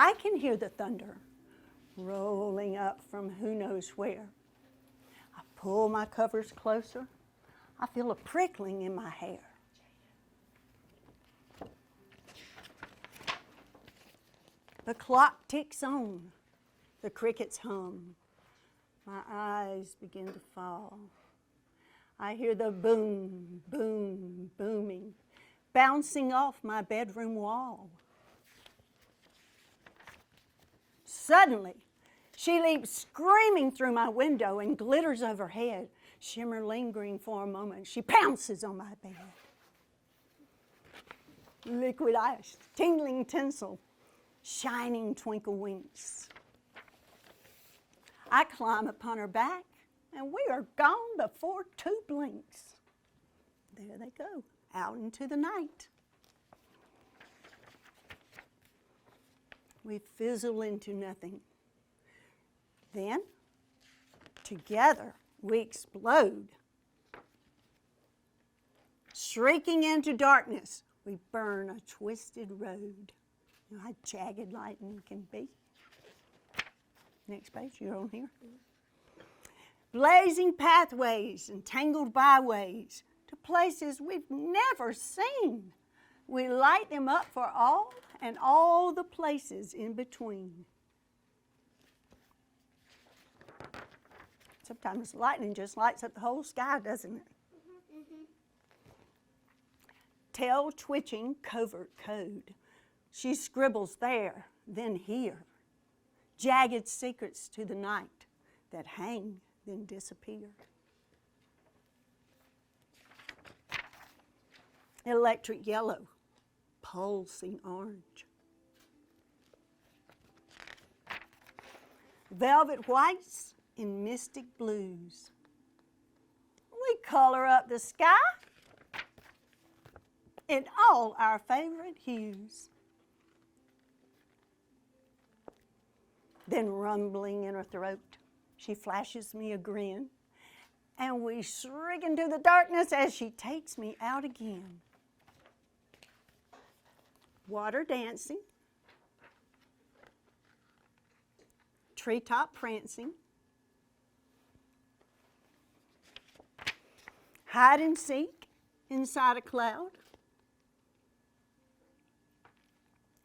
I can hear the thunder rolling up from who knows where. I pull my covers closer. I feel a prickling in my hair. The clock ticks on. The crickets hum. My eyes begin to fall. I hear the boom, boom, booming, bouncing off my bedroom wall. Suddenly, she leaps screaming through my window and glitters overhead. Shimmer lingering for a moment, she pounces on my bed. Liquid ice, tingling tinsel, shining twinkle winks. I climb upon her back, and we are gone before 2 blinks. There they go, out into the night. We fizzle into nothing. Then, together, we explode. Shrieking into darkness, we burn a twisted road. You know how jagged lightning can be. Next page, you're on here. Blazing pathways and tangled byways to places we've never seen. We light them up for all and all the places in between. Sometimes lightning just lights up the whole sky, doesn't it? Mm-hmm. Tail twitching covert code. She scribbles there, then here. Jagged secrets to the night that hang, then disappear. Electric yellow, pulsing orange. Velvet whites in mystic blues. We color up the sky in all our favorite hues. Then rumbling in her throat, she flashes me a grin, and we shriek into the darkness as she takes me out again. Water dancing, treetop prancing, hide and seek inside a cloud.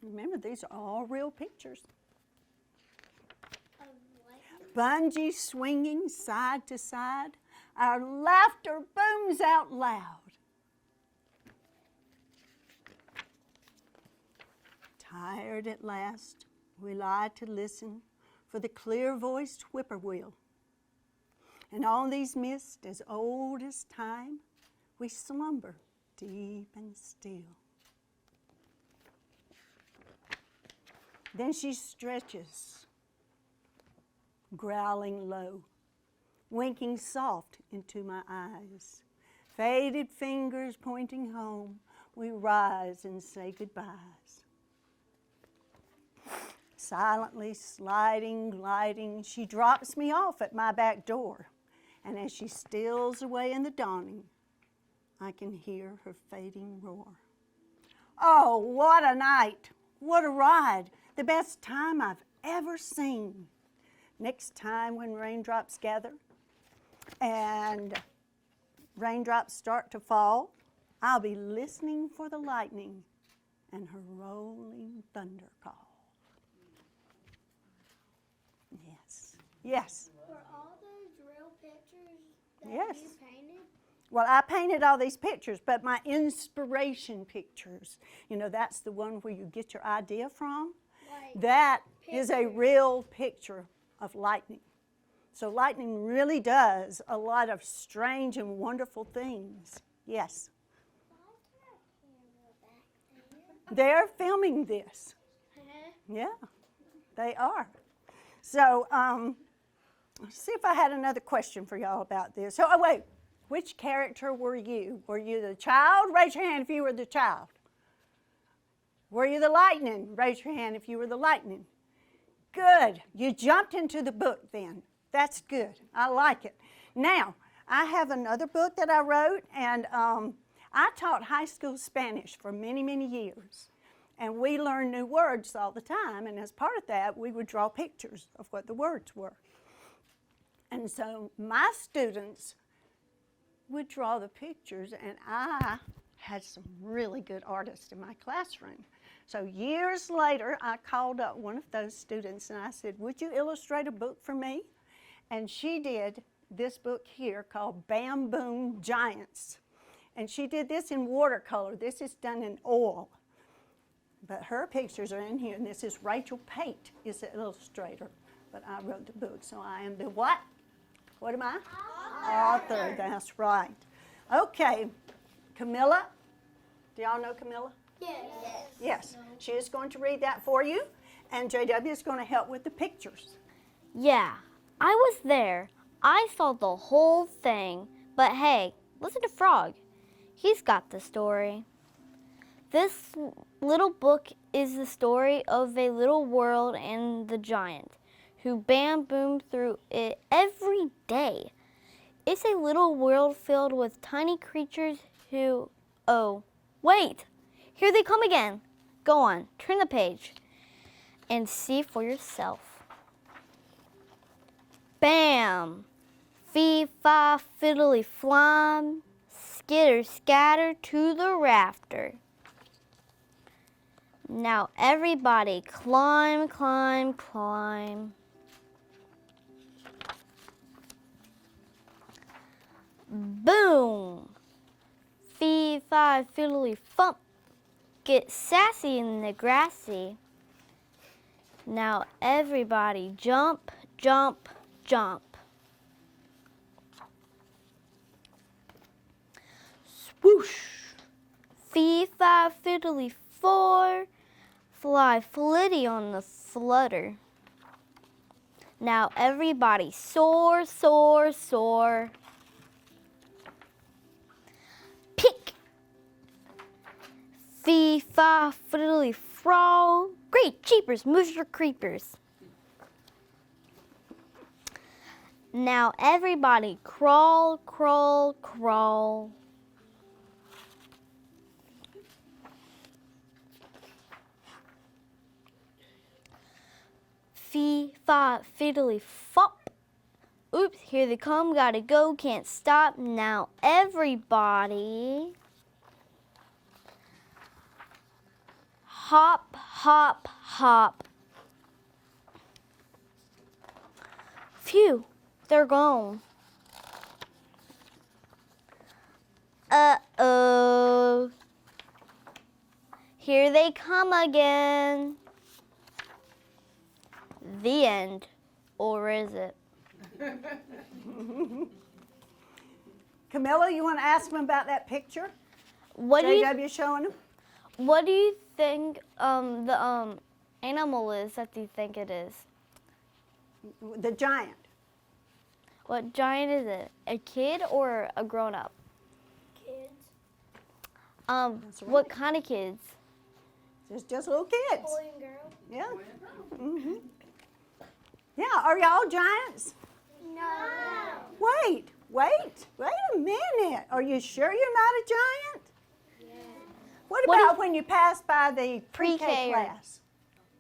Remember, these are all real pictures. Bungee swinging side to side, our laughter booms out loud. Tired at last, we lie to listen for the clear-voiced whippoorwill. And on these mists as old as time, we slumber deep and still. Then she stretches, growling low, winking soft into my eyes. Faded fingers pointing home, we rise and say goodbyes. Silently sliding, gliding, she drops me off at my back door. And as she steals away in the dawning, I can hear her fading roar. Oh, what a night! What a ride! The best time I've ever seen. Next time when raindrops gather and raindrops start to fall, I'll be listening for the lightning and her rolling thunder call. Yes. Yes. Were all those real pictures that Yes. you painted? Well, I painted all these pictures, but my inspiration pictures, you know, that's the one where you get your idea from. Like That is a pictures. real picture of lightning. So lightning really does a lot of strange and wonderful things. Yes. Why is there a camera back there? They're filming this. Yeah, they are. So let's see if I had another question for y'all about this. So, oh wait, which character were you? Were you the child? Raise your hand if you were the child. Were you the lightning? Raise your hand if you were the lightning. Good. You jumped into the book then. That's good. I like it. Now, I have another book that I wrote, and I taught high school Spanish for many, many years. And we learned new words all the time, and as part of that, we would draw pictures of what the words were. And so my students would draw the pictures, and I had some really good artists in my classroom. So years later, I called up one of those students and I said, would you illustrate a book for me? And she did this book here called Bamboo Giants. And she did this in watercolor. This is done in oil. But her pictures are in here, and this is Rachel Pate is the illustrator. But I wrote the book, so I am the what? What am I? Author, that's right. Okay, Camilla. Do y'all know Camilla? Yes. Yes. She is going to read that for you, and JW is going to help with the pictures. Yeah, I was there. I saw the whole thing. But hey, listen to Frog. He's got the story. This little book is the story of a little world and the giant who bambooed through it every day. It's a little world filled with tiny creatures who... Oh, wait! Here they come again. Go on, turn the page and see for yourself. Bam! Fee-fa, fiddly-flam, skitter-scatter to the rafter. Now everybody climb, climb, climb. Boom! Fee-fi, fiddly-fump. Get sassy in the grassy. Now everybody jump, jump, jump. Swoosh! Fee-fi, fiddly-for. Fly flitty on the flutter. Now everybody soar, soar, soar. Pick! Fee-fa, fiddly-fraw. Great jeepers, movers creepers. Now everybody crawl, crawl, crawl. Fee-fa, fiddly-fop. Oops, here they come, gotta go, can't stop. Now everybody hop, hop, hop. Phew, they're gone. Uh-oh. Here they come again. The end. Or is it? Camilla, you want to ask them about that picture? What do JW showing them? What do you think the animal is that you think it is? The giant. What giant is it? A kid or a grown-up? Kids. That's What right. kind of kids? It's just little kids. Boy and girl. Yeah. Mm-hmm. Yeah, are y'all giants? No. Wait a minute. Are you sure you're not a giant? Yes. What What about if- when you pass by the pre-K Pre-K or- class?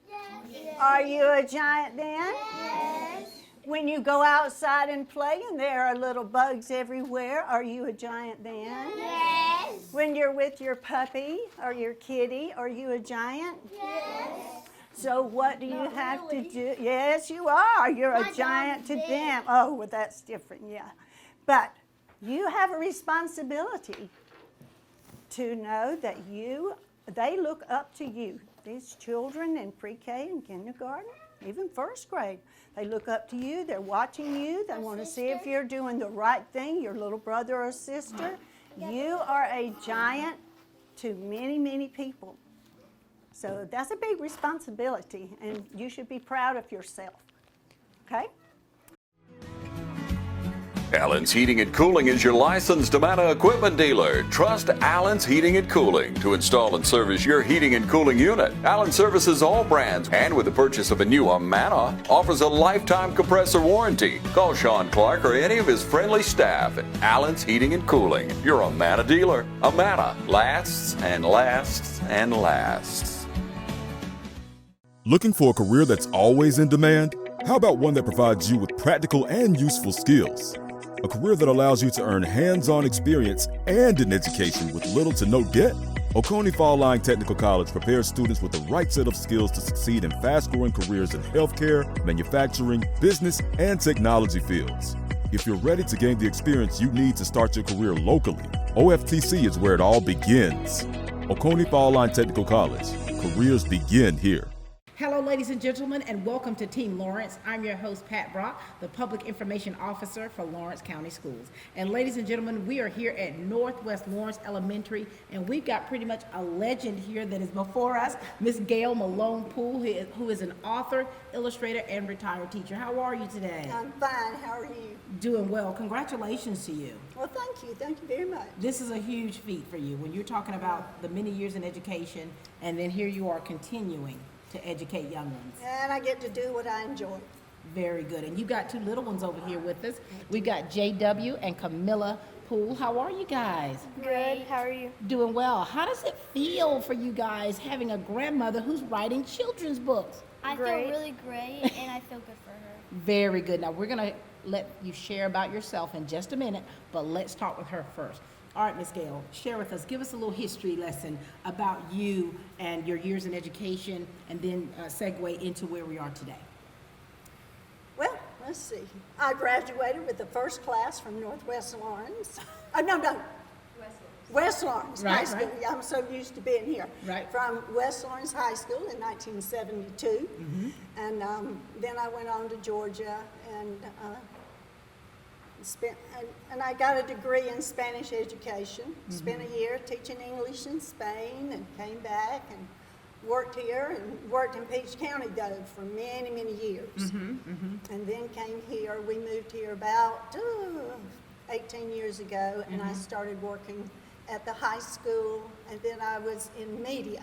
Yes. Are you a giant then? Yes. When you go outside and play and there are little bugs everywhere, are you a giant then? Yes. When you're with your puppy or your kitty, are you a giant? Yes. So what do you Not have really. to do? Yes, you are. You're My a giant to dog's them. big. Oh, well, that's different, yeah. But you have a responsibility to know that they look up to you. These children in pre-K and kindergarten, even first grade, they look up to you. They're watching you. They want to see if you're doing the right thing, your little brother or sister. You are a giant to many, many people. So that's a big responsibility, and you should be proud of yourself. Okay? Allen's Heating and Cooling is your licensed Amana equipment dealer. Trust Allen's Heating and Cooling to install and service your heating and cooling unit. Allen services all brands, and with the purchase of a new Amana, offers a lifetime compressor warranty. Call Sean Clark or any of his friendly staff at Allen's Heating and Cooling, your Amana dealer. Amana lasts and lasts and lasts. Looking for a career that's always in demand? How about one that provides you with practical and useful skills? A career that allows you to earn hands-on experience and an education with little to no debt? Oconee Fall Line Technical College prepares students with the right set of skills to succeed in fast-growing careers in healthcare, manufacturing, business, and technology fields. If you're ready to gain the experience you need to start your career locally, OFTC is where it all begins. Oconee Fall Line Technical College. Careers begin here. Hello, ladies and gentlemen, and welcome to Team Lawrence. I'm your host, Pat Brock, the Public Information Officer for Lawrence County Schools. And ladies and gentlemen, we are here at Northwest Lawrence Elementary, and we've got pretty much a legend here that is before us, Miss Gail Malone Poole, who is an author, illustrator, and retired teacher. How are you today? I'm fine. How are you? Doing well. Congratulations to you. Well, thank you. Thank you very much. This is a huge feat for you when you're talking about the many years in education, and then here you are continuing to educate young ones. And I get to do what I enjoy. Very good. And you got two little ones over here with us. We've got JW and Camilla Poole. How are you guys? Good. How are you? Doing well. How does it feel for you guys having a grandmother who's writing children's books? I feel really great, and I feel good for her. Very good. Now we're going to let you share about yourself in just a minute, but let's talk with her first. All right, Miss Gail, share with us, give us a little history lesson about you and your years in education, and then segue into where we are today. Well, let's see. I graduated with the first class from Northwest Lawrence. No. West Lawrence High Right, School. right. I'm so used to being here. Right. From West Lawrence High School in 1972. And then I went on to Georgia and I got a degree in Spanish education. Spent a year teaching English in Spain and came back and worked here and worked in Peach County though for many, many years. And then came here. We moved here about 18 years ago, and I started working at the high school, and then I was in media.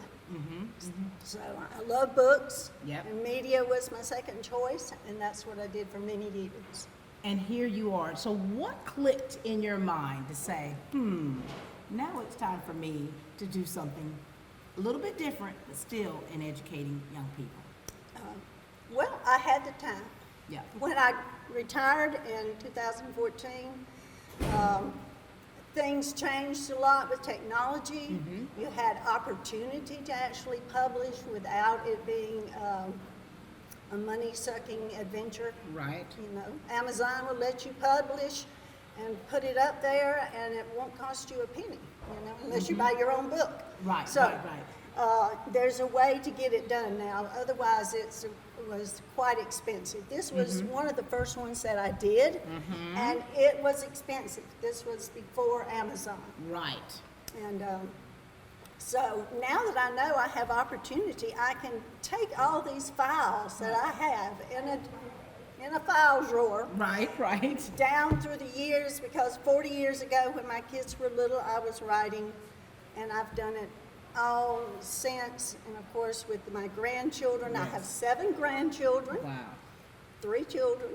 So I love books, Yep. and media was my second choice, and that's what I did for many years. And here you are. So what clicked in your mind to say, now it's time for me to do something a little bit different, but still in educating young people? Well, I had the time. Yeah. When I retired in 2014, things changed a lot with technology. You had opportunity to actually publish without it being a money-sucking adventure. Right. You know, Amazon will let you publish and put it up there, and it won't cost you a penny, you know, unless you buy your own book. Right, So, right. there's a way to get it done now. Otherwise, it was quite expensive. This was one of the first ones that I did, and it was expensive. This was before Amazon. Right. And so now that I know I have opportunity, I can take all these files that I have in a file drawer Right, right. down through the years, because 40 years ago when my kids were little, I was writing, and I've done it all since. And of course with my grandchildren, I have 7 grandchildren, Wow. 3 children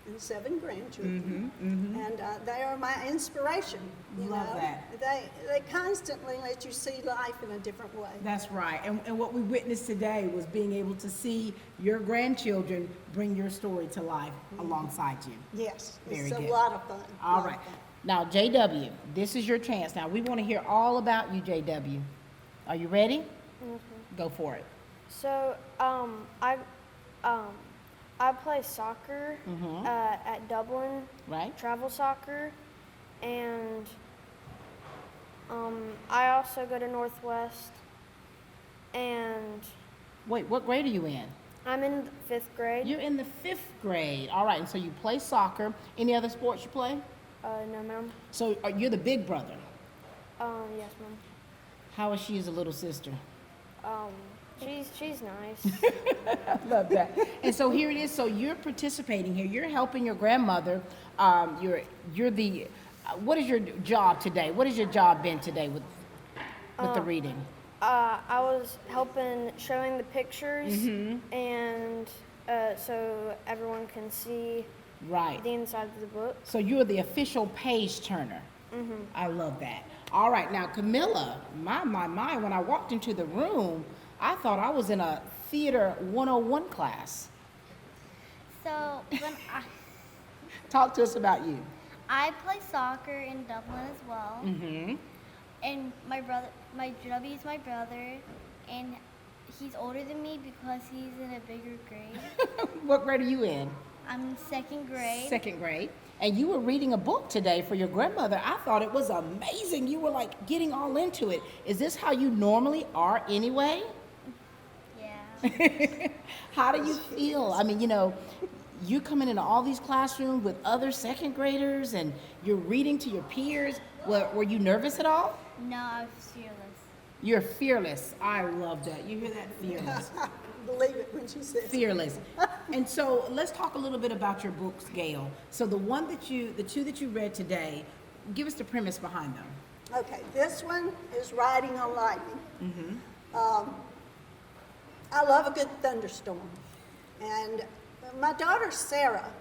and 7 grandchildren, and they are my inspiration. You Love know? that. They constantly let you see life in a different way. That's right. And what we witnessed today was being able to see your grandchildren bring your story to life alongside you. Yes, Very it's good. a lot of fun. All lot of right. fun. Now, JW, this is your chance. Now, we want to hear all about you, JW. Are you ready? Go for it. So, I play soccer at Dublin, Right? travel soccer, and I also go to Northwest, and Wait, what grade are you in? I'm in 5th grade. You're in the 5th grade. All right. And so you play soccer. Any other sports you play? No, ma'am. So you're the big brother. Yes, ma'am. How is she as a little sister? She's nice. I love that. And so here it is. So you're participating here. You're helping your grandmother. You're the. What is your job today? What has your job been today with the reading? I was helping showing the pictures, and so everyone can see Right. the inside of the book. So you're the official page turner. I love that. All right, now Camilla, my, when I walked into the room, I thought I was in a Theater 101 class. So when Talk to us about you. I play soccer in Dublin as well, Mm-hmm. and my Jubby is my brother, and he's older than me because he's in a bigger grade. What grade are you in? I'm in second grade. Second grade. And you were reading a book today for your grandmother. I thought it was amazing. You were like getting all into it. Is this how you normally are anyway? Yeah. How do you feel? I mean, you know, you're coming into all these classrooms with other second graders and you're reading to your peers. Were you nervous at all? No, I was fearless. You're fearless. I love that. You hear that? Fearless. Believe it when she says Fearless. And so let's talk a little bit about your books, Gail. So the two that you read today, give us the premise behind them. Okay, this one is Riding on Lightning. I love a good thunderstorm. And my daughter Sarah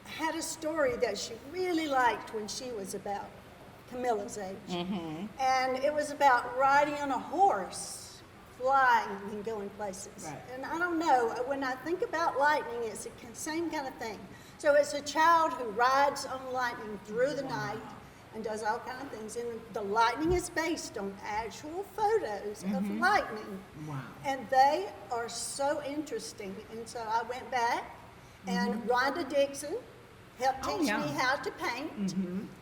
had a story that she really liked when she was about Camilla's age. And it was about riding on a horse, flying and going places. Right. And I don't know, when I think about lightning, it's the same kind of thing. So it's a child who rides on lightning through the night and does all kinds of things. And the lightning is based on actual photos of lightning. Wow. And they are so interesting. And so I went back, and Rhonda Dixon helped teach me how to paint,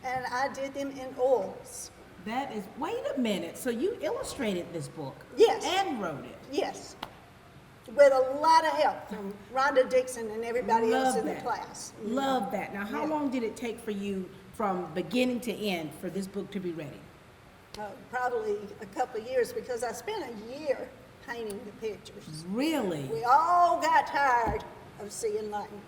and I did them in oils. That is, wait a minute. So you illustrated this book? Yes. And wrote it? Yes, with a lot of help from Rhonda Dixon and everybody else in the that. class. Love that. Now, how Yeah. long did it take for you from beginning to end for this book to be ready? Probably a couple of years, because I spent a year painting the pictures. Really? We all got tired of seeing lightning.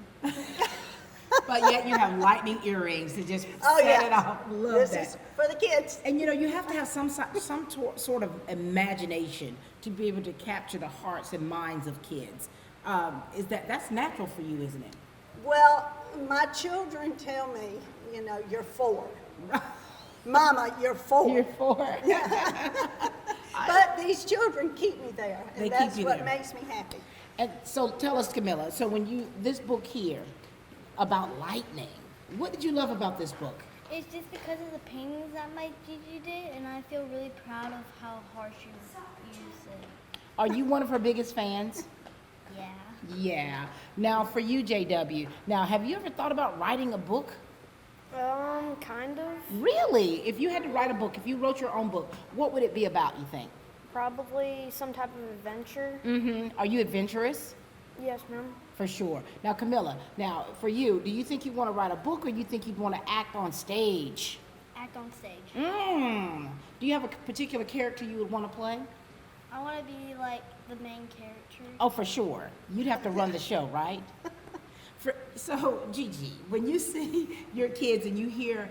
But yet you have lightning earrings to just Oh set yeah, it off. Love this that. is for the kids. And you know, you have to have some sort of imagination to be able to capture the hearts and minds of kids. That's natural for you, isn't it? Well, my children tell me, you know, you're 4. Mama, you're 4. You're 4. But these children keep me there, They and keep that's you what there. makes me happy. And so tell us, Camilla, so when this book here about lightning, what did you love about this book? It's just because of the paintings that my Gigi did, and I feel really proud of how hard she used it. Are you one of her biggest fans? Yeah. Yeah. Now for you, JW, now have you ever thought about writing a book? Kind of. Really? If you had to write a book, if you wrote your own book, what would it be about, you think? Probably some type of adventure. Are you adventurous? Yes, ma'am. For sure. Now, Camilla, now for you, do you think you want to write a book or you think you'd want to act on stage? Act on stage. Do you have a particular character you would want to play? I want to be like the main character. Oh, for sure. You'd have to run the show, right? So, Gigi, when you see your kids and you hear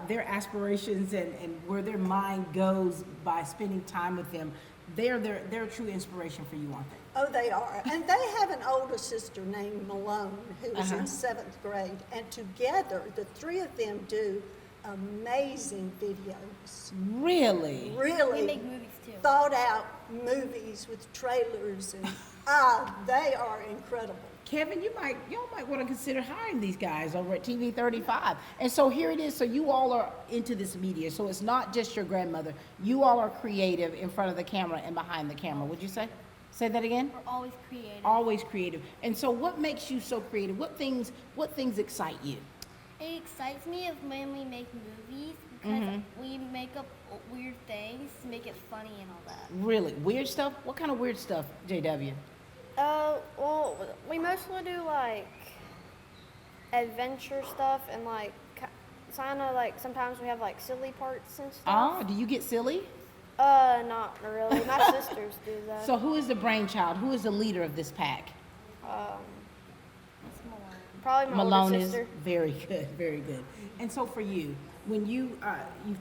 their aspirations and where their mind goes by spending time with them, they're a true inspiration for you, aren't they? Oh, they are. And they have an older sister named Malone, who is in 7th grade. And together, the 3 of them do amazing videos. Really? Really They make movies too. thought out movies with trailers. And they are incredible. Kevin, y'all might want to consider hiring these guys over at TV 35. And so here it is. So you all are into this media. So it's not just your grandmother. You all are creative in front of the camera and behind the camera. Would you say? Say that again? We're always creative. Always creative. And so what makes you so creative? What things excite you? It excites me of when we make movies because we make up weird things to make it funny and all that. Really? Weird stuff? What kind of weird stuff, JW? Well, we mostly do like adventure stuff and like kind of like sometimes we have like silly parts and stuff. Oh, do you get silly? Not really. My sisters do that. So who is the brainchild? Who is the leader of this pack? It's more. Probably my Malone older is sister. very good, very good. And so for you, when you've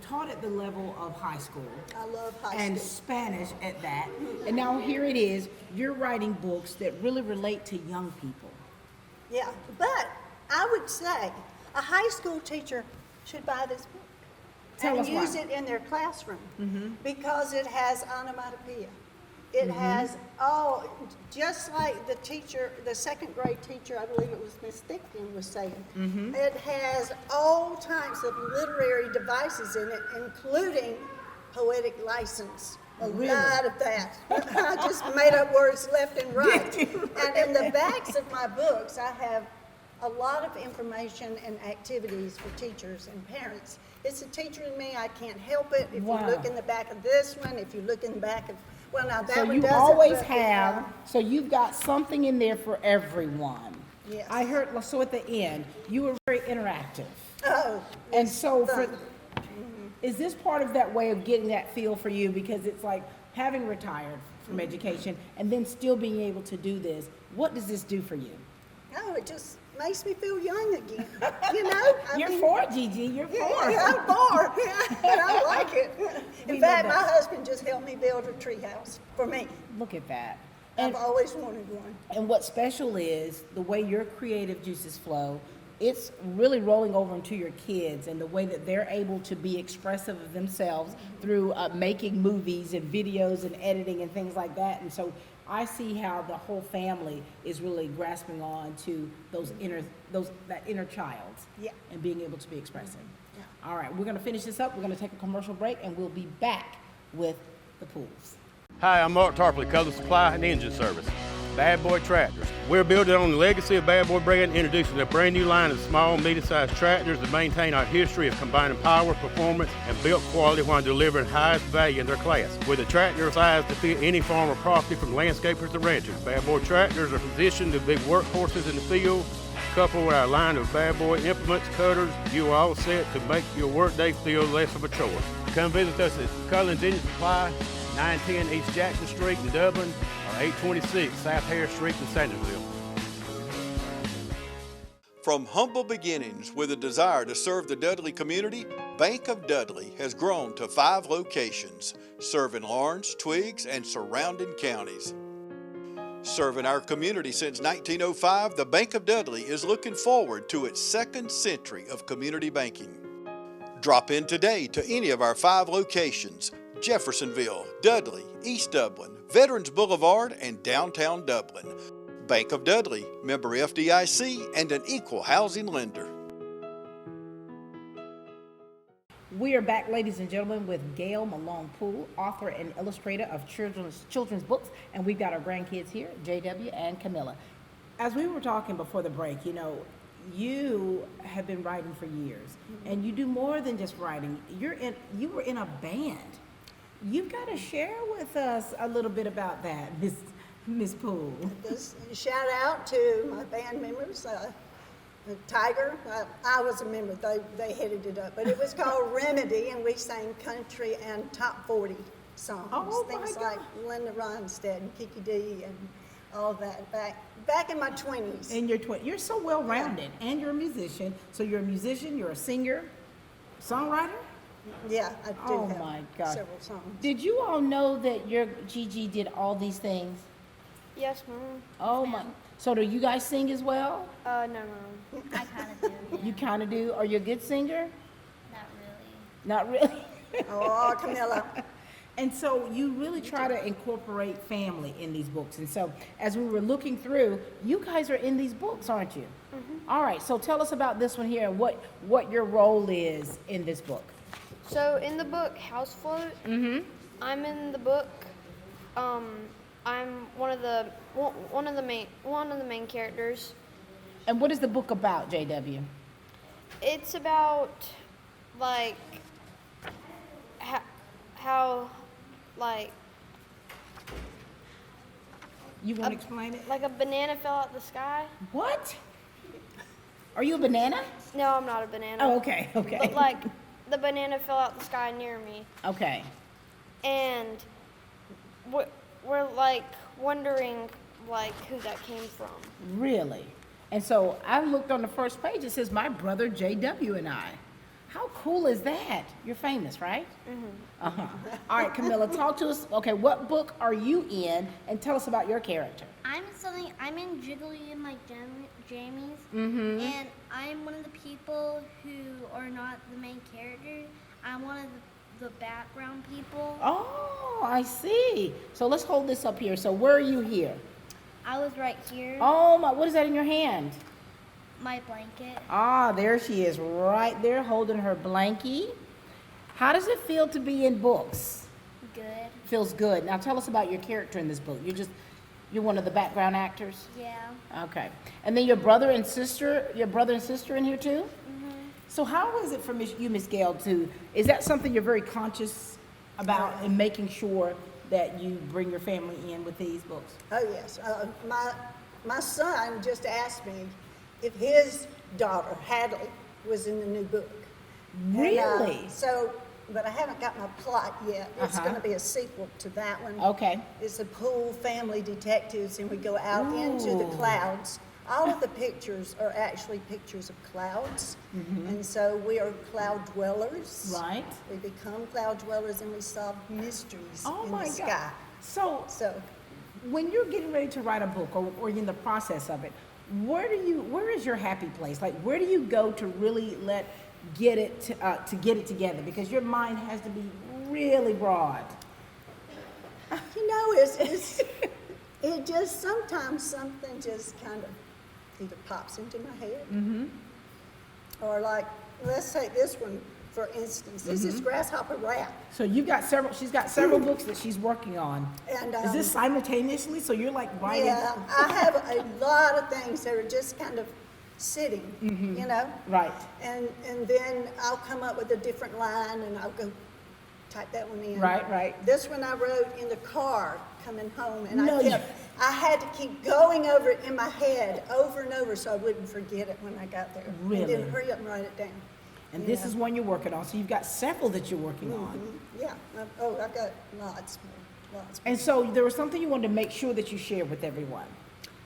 taught at the level of high school, I love high and school. Spanish at that, and now here it is, you're writing books that really relate to young people. Yeah, but I would say a high school teacher should buy this book Tell and us why. use it in their classroom because it has onomatopoeia. It has all, just like the teacher, the second grade teacher, I believe it was Miss Thickton was saying. It has all types of literary devices in it, including poetic license. A lot of that. I just made up words left and right. And in the backs of my books, I have a lot of information and activities for teachers and parents. It's a teacher in me, I can't help it. If you look in the back of this one, if you look in the back of, well, now that So one you doesn't. always but, have, so you've got something in there for everyone. Yes. I heard, so at the end, you were very interactive. Oh, And so for, fun. is this part of that way of getting that feel for you? Because it's like having retired from education and then still being able to do this. What does this do for you? Oh, it just makes me feel young again, you know? You're for it, Gigi, you're for it. Yeah, I'm bored. I like it. We In love fact, my that. husband just helped me build a treehouse for me. Look at that. I've always wanted one. And what's special is the way your creative juices flow, it's really rolling over into your kids and the way that they're able to be expressive of themselves through making movies and videos and editing and things like that. And so I see how the whole family is really grasping on to that inner child. Yeah. And being able to be expressive. All right, we're gonna finish this up. We're gonna take a commercial break and we'll be back with the Pooles. Hi, I'm Mark Tarpley, Color Supply and Engine Service. Bad Boy Tractors. We're building on the legacy of Bad Boy brand, introducing a brand new line of small, medium-sized tractors that maintain our history of combining power, performance, and build quality while delivering highest value in their class. With a tractor size to fit any farm or property from landscapers to ranchers, Bad Boy Tractors are positioned to be workhorses in the field. Coupled with our line of Bad Boy implements, cutters, you are all set to make your workday feel less of a chore. Come visit us at Cullen's Engine Supply, 910 East Jackson Street in Dublin, or 826 South Harris Street in Sandersville. From humble beginnings with a desire to serve the Dudley community, Bank of Dudley has grown to 5 locations, serving Lawrence, Twiggs, and surrounding counties. Serving our community since 1905, the Bank of Dudley is looking forward to its 2nd century of community banking. Drop in today to any of our 5 locations: Jeffersonville, Dudley, East Dublin, Veterans Boulevard, and downtown Dublin. Bank of Dudley, member FDIC, and an equal housing lender. We are back, ladies and gentlemen, with Gail Malone Poole, author and illustrator of children's books, and we've got our grandkids here, JW and Camilla. As we were talking before the break, you know, you have been writing for years, and you do more than just writing. You were in a band. You've got to share with us a little bit about that, Miss Poole. Just shout out to my band members, Tiger. I was a member, they headed it up, but it was called Remedy, and we sang country and top 40 songs. Oh, my things God. like Linda Ronstadt and Kiki D and all that back in my 20s. In your you're so well-rounded, and you're a musician. So you're a musician, you're a singer, songwriter? Yeah, I do Oh, have my God. several songs. Did you all know that your Gigi did all these things? Yes, Mom. Oh, my. So do you guys sing as well? No, Mom. I kind of do, yeah. You kind of do. Are you a good singer? Not really. Not really. Oh, Camilla. And so you really try to incorporate family in these books. And so as we were looking through, you guys are in these books, aren't you? All right, so tell us about this one here and what your role is in this book. So in the book House Float, I'm in the book. I'm one of the main characters. And what is the book about, JW? It's about like how like You want to explain it? like a banana fell out the sky. What? Are you a banana? No, I'm not a banana. Oh, okay, okay. But like the banana fell out the sky near me, Okay. and we're like wondering like who that came from. Really? And so I looked on the first page, it says, my brother JW and I. How cool is that? You're famous, right? Uh-huh. All right, Camilla, talk to us. Okay, what book are you in? And tell us about your character. I'm in Jiggly and like Jamie's, and I'm one of the people who are not the main character. I'm one of the background people. Oh, I see. So let's hold this up here. So where are you here? I was right here. Oh my, what is that in your hand? My blanket. Ah, there she is, right there holding her blankie. How does it feel to be in books? Good. Feels good. Now tell us about your character in this book. You're one of the background actors? Yeah. Okay. And then your brother and sister in here too? So how is it for you, Miss Gail, is that something you're very conscious about in making sure that you bring your family in with these books? Oh, yes. My son just asked me if his daughter, Hadley, was in the new book. Really? And, but I haven't got my plot yet. It's going to be a sequel to that one. Okay. It's the Poole family detectives, and we go out into the clouds. All of the pictures are actually pictures of clouds, and so we are cloud dwellers. Right. We become cloud dwellers, and we solve mysteries in the sky. God. So when you're getting ready to write a book or in the process of it, where is your happy place? Like, where do you go to really get it together? Because your mind has to be really broad. You know, it just sometimes something just kind of either pops into my head, or like, let's take this one for instance. This is Grasshopper Rap. So she's got several books that she's working on. And is this simultaneously? So you're like writing? Yeah, I have a lot of things that are just kind of sitting, you know? Right. And then I'll come up with a different line and I'll go type that one in. Right. This one I wrote in the car coming home, and No, I had to keep going over it in my head over and over so I wouldn't forget it when I got there. Really? And then hurry up and write it down. And this is one you're working on. So you've got several that you're working on. Yeah. I've got lots more. And so there was something you wanted to make sure that you shared with everyone.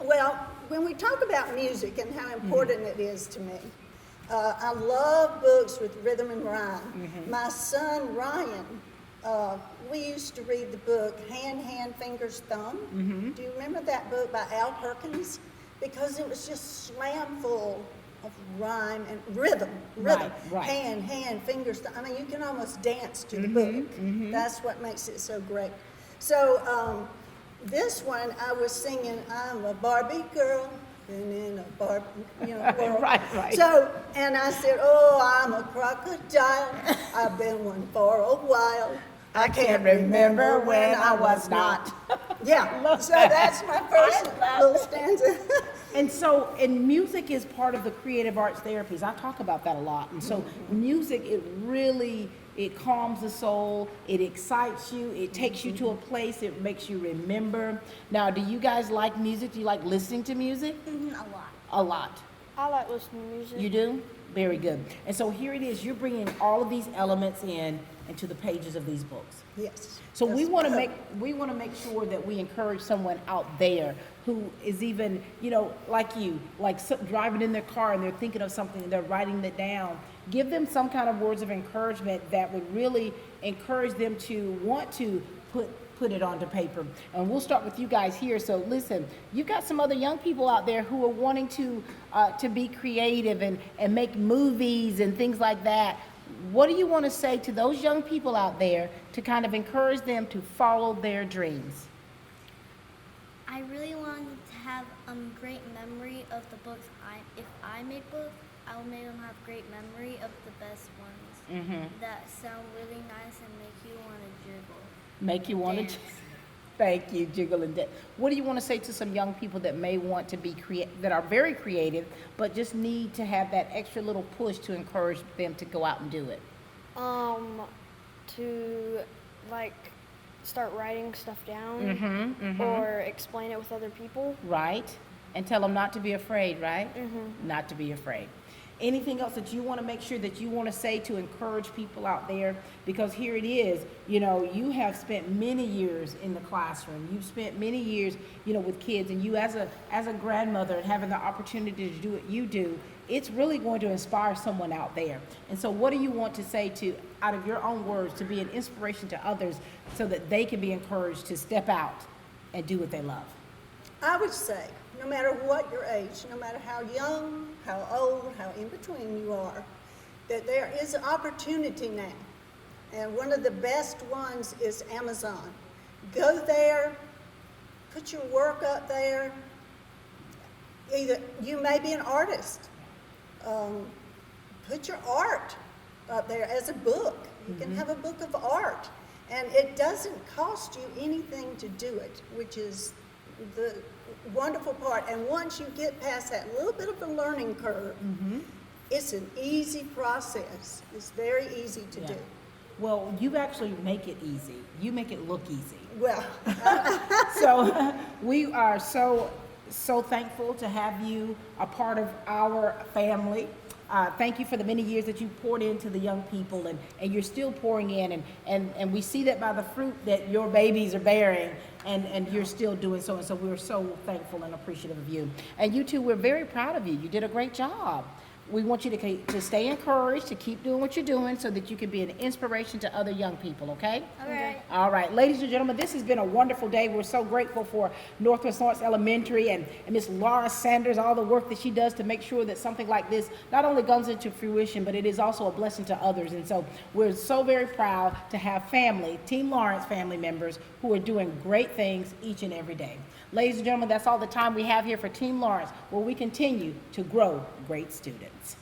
Well, when we talk about music and how important it is to me, I love books with rhythm and rhyme. My son, Ryan, we used to read the book Hand, Hand, Fingers, Thumb. Do you remember that book by Al Perkins? Because it was just slam full of rhyme and rhythm. Right. Hand, hand, fingers, thumb. I mean, you can almost dance to the book. That's what makes it so great. So this one, I was singing, I'm a Barbie girl, and in a Barbie, world. Right. So, and I said, oh, I'm a crocodile. I've been one for a while. I can't remember when I was not. Yeah, so that's my first little stanza. And music is part of the creative arts therapies. I talk about that a lot. And so music, it calms the soul, it excites you, it takes you to a place, it makes you remember. Now, do you guys like music? Do you like listening to music? A lot. I like listening to music. You do? Very good. And so here it is, you're bringing all of these elements into the pages of these books. Yes. So we want to make sure that we encourage someone out there who is even, like you, driving in their car and they're thinking of something and they're writing it down. Give them some kind of words of encouragement that would really encourage them to want to put it onto paper. And we'll start with you guys here. So listen, you've got some other young people out there who are wanting to be creative and make movies and things like that. What do you want to say to those young people out there to kind of encourage them to follow their dreams? I really wanted to have great memory of the books. If I make books, I will make them have great memory of the best ones that sound really nice and make you want to jiggle. Make you want to. Thank you, Jiggle and Dance. What do you want to say to some young people that may want to be that are very creative, but just need to have that extra little push to encourage them to go out and do it? To start writing stuff down or explain it with other people. Right. And tell them not to be afraid, right? Not to be afraid. Anything else that you want to make sure that you want to say to encourage people out there? Because here it is, you have spent many years in the classroom. You've spent many years, with kids, and you as a grandmother and having the opportunity to do what you do, it's really going to inspire someone out there. And so what do you want to say out of your own words, to be an inspiration to others so that they can be encouraged to step out and do what they love? I would say, no matter what your age, no matter how young, how old, how in between you are, that there is an opportunity now. And one of the best ones is Amazon. Go there, put your work up there. Either you may be an artist. Put your art up there as a book. You can have a book of art. And it doesn't cost you anything to do it, which is the wonderful part. And once you get past that little bit of a learning curve, it's an easy process. It's very easy to do. Well, you actually make it easy. You make it look easy. Well, So we are so thankful to have you a part of our family. Thank you for the many years that you poured into the young people, and you're still pouring in, and we see that by the fruit that your babies are bearing, and you're still doing so, and so we're so thankful and appreciative of you. And you two, we're very proud of you. You did a great job. We want you to stay encouraged, to keep doing what you're doing so that you can be an inspiration to other young people, okay? All right. All right, ladies and gentlemen, this has been a wonderful day. We're so grateful for Northwest Lawrence Elementary and Miss Laura Sanders, all the work that she does to make sure that something like this not only comes into fruition, but it is also a blessing to others. And so we're so very proud to have Team Lawrence family members who are doing great things each and every day. Ladies and gentlemen, that's all the time we have here for Team Lawrence, where we continue to grow great students.